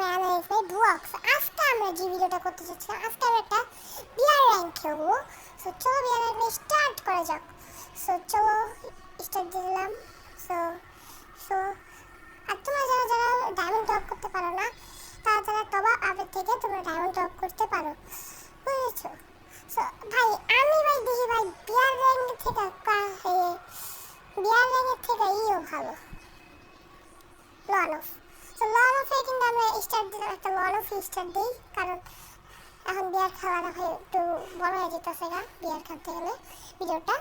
আমি অ্যানালাইজ ভাই ব্লগস। আজকে আমরা যে ভিডিওটা করতে যাচ্ছি, আজকে আমরা একটা বিয়ার র্যাঙ্ক খেলবো। সো চলো বিয়ার র্যাঙ্ক স্টার্ট করা যাক। সো চলো স্টার্ট দিয়ে দিলাম। সো সো আর তোমরা যারা যারা ডায়মন্ড টপ করতে পারো না, তারা যারা টপ আপের থেকে তোমরা ডায়মন্ড টপ করতে পারো, বুঝেছো? সো ভাই আমি ভাই দেখি ভাই বিয়ার র্যাঙ্ক থেকে বিয়ার র্যাঙ্কের থেকে ইও ভালো, লন অফ। সো লন অফে কিন্তু আমরা স্টার্ট দিলাম, একটা লন অফ স্টার্ট দিই, কারণ এখন বিয়ার খেলাটা ভাই একটু বড় হয়ে যেতেছে গা বিয়ার খেলতে গেলে ভিডিওটা।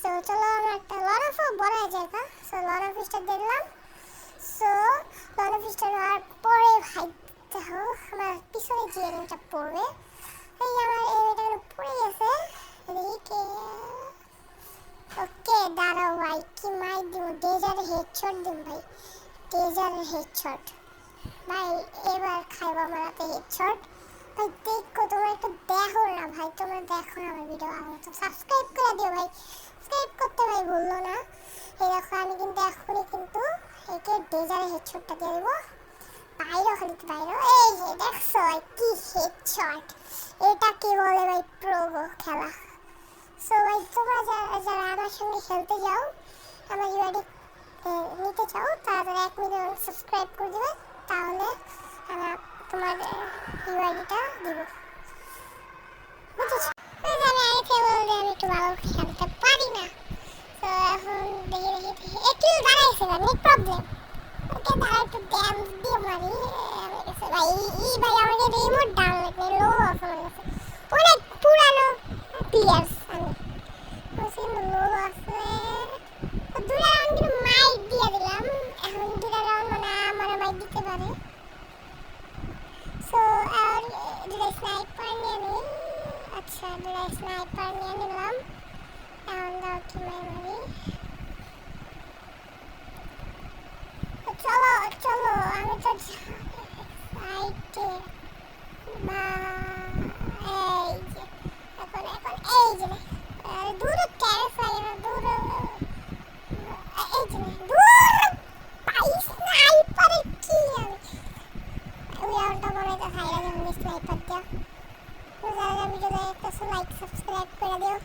সো চলো আমরা একটা লন অফও বড় হয়ে যায় গা। সো লন অফ স্টার্ট দিলাম। সো লন অফ স্টার্ট হওয়ার পরে ভাই দেখো আমার পিছনে যে এনিমিটা পড়বে, এই আমার এনিমিটা পড়ে গেছে এদিকে। ওকে দাঁড়াও ভাই, কি মাইর দিব, ডেজারের হেডশট দিন ভাই, ডেজারের হেডশট ভাই। এবার খাইব আমার হাতে হেডশট ভাই। দেখো তোমরা একটু দেখো না ভাই, তোমরা দেখো না আমার ভিডিও, আমার তো সাবস্ক্রাইব করে দিও ভাই, সাবস্ক্রাইব করতে ভাই ভুললো না। এই দেখো আমি কিন্তু এখনই কিন্তু একে ডেজারের হেডশটটা দিয়ে দেবো। বাইরে খালি বাইরে, এই যে দেখছো ভাই কি হেডশট, এটা কি বলে ভাই প্রো খেলা। সো ভাই তোমরা যারা আমার সঙ্গে খেলতে যাও, আমার ইউআইডি নিতে চাও, তারা 1 মিলিয়ন সাবস্ক্রাইব করে দেবে, তাহলে আমরা তোমার ইউআইডিটা দিব, বুঝেছো? আমি আগে থেকে বললে আমি একটু ভালো খেলতে পারি না। তো এখন দেখি একটু দাঁড়াইছে না, নেট প্রবলেম। ওকে দাঁড়া একটু ড্যান্স দিয়ে মারি। ভাই ভাই আমাকে রিমোট ডাউন লাগবে, লো অফ হয়ে গেছে, অনেক পুরানো প্লেয়ার্স আমি বলছি লো আছে। দুটা রাউন্ড কিন্তু মাইক দিয়ে দিলাম, এখন দুটা রাউন্ড মানে আমার মাইক দিতে পারে। সো আর দুটা স্নাইপার নিয়ে নিই। আচ্ছা দুটা স্নাইপার নিয়ে নিলাম। এখন দাও কি মারি। চলো চলো আমি তো সাইটে বা এই যে এখন এই যে দূরে ট্যারেস লাগে না, দূরে এই যে দূরে পাই স্নাইপারে কি আমি ওই আউটটা বানাইতে খাইরা যেমন স্নাইপার দিয়া। যারা ভিডিওতে একটা লাইক সাবস্ক্রাইব করে দিও,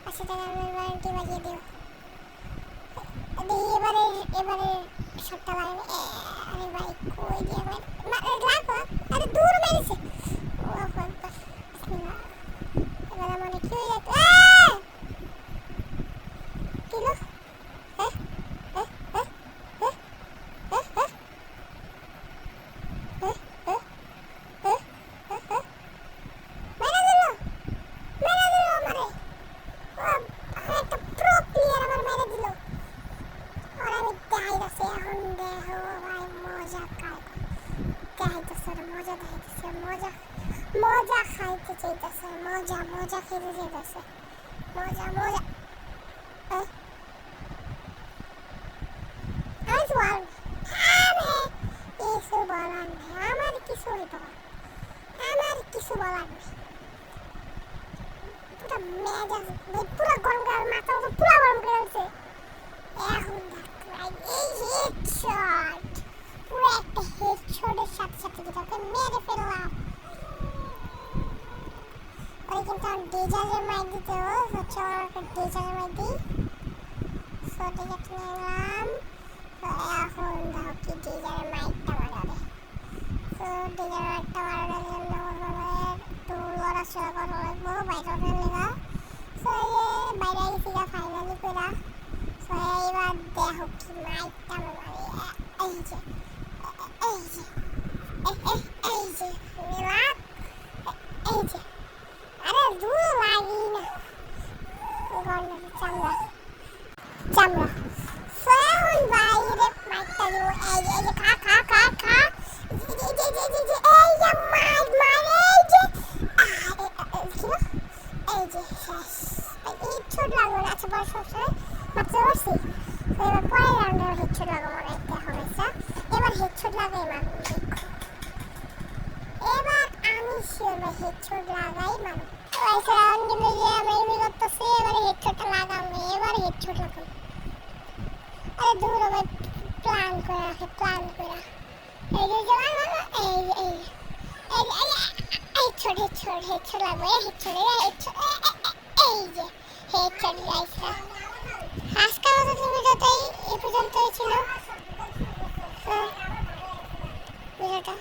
পাশে থাকা বেলবাটনটি বাজিয়ে দিও। এবারে শটটা লাগে। আরে ভাই কই দিয়ে লাগো, আরে দূর মেরেছে। ও একবার বিসমিল্লাহ। এবার মনে কি হয়ে যেত কিলো মজা খাইতে চাইতেছে, মজা মজা খেতে চাইতেছে, মজা মজা। আজ বল কিছু বলার নেই, আমার কিছু হইতে পারে, আমার কিছু বলার নেই। পুরো মেজাজ পুরো গরম করে, মাথা পুরো গরম করে উঠছে। এখন দেখ ভাই এই হেডশট, পুরো একটা হেডশটের সাথে সাথে যেটাকে মেরে ফেললাম। ওই কিন্তু আমার ডেজারের মাইক দিতে হবে, হচ্ছে আমার একটা ডেজারের মাইক দিই। সো ডেজারটা নিলাম। তো এখন দাও কি ডেজারের মাইকটা বাজাবে। সো ডেজারের মাইকটা বাজানোর জন্য একটু লড়াচড়া করা লাগবো, বাইরে ওঠার লেগা। সো এই বাইরে গেছি গা ফাইনালি কইরা। সো এইবার দেখো কি মাইকটা মারি। এই যে এই যে এই যে নিলাম, এই যে আরে দূর লাগি না গন্ডা চামড়া চামড়া। সো এখন বাইরে মাইকটা দিব, এই যে খা খা খা খা, এই যে মাইক মারে, এই যে শেষ। এই ছোট লাগবে না, আচ্ছা বড় সবসময় মাত্র বসছি। তো এবার পরের রাউন্ডে হেডশট লাগাবো না, দেখা হয়েছে এবার হেডশট লাগাই মানুষ। এবার আমি শিওর ভাই হেডশট লাগাই মানুষ। ওই রাউন্ড কিন্তু যে আমি এমনি করতেছি, এবারে হেডশটটা লাগাবো, এবারে হেডশট লাগাবো। আরে দূর ভাই প্ল্যান করে রাখে, প্ল্যান করে এই যে এই হেডশট লাগবে, এই যে হেডশট গাইসরা। আজকের মতো ভিডিওটাই এই পর্যন্তই ছিল। ভিডিওটা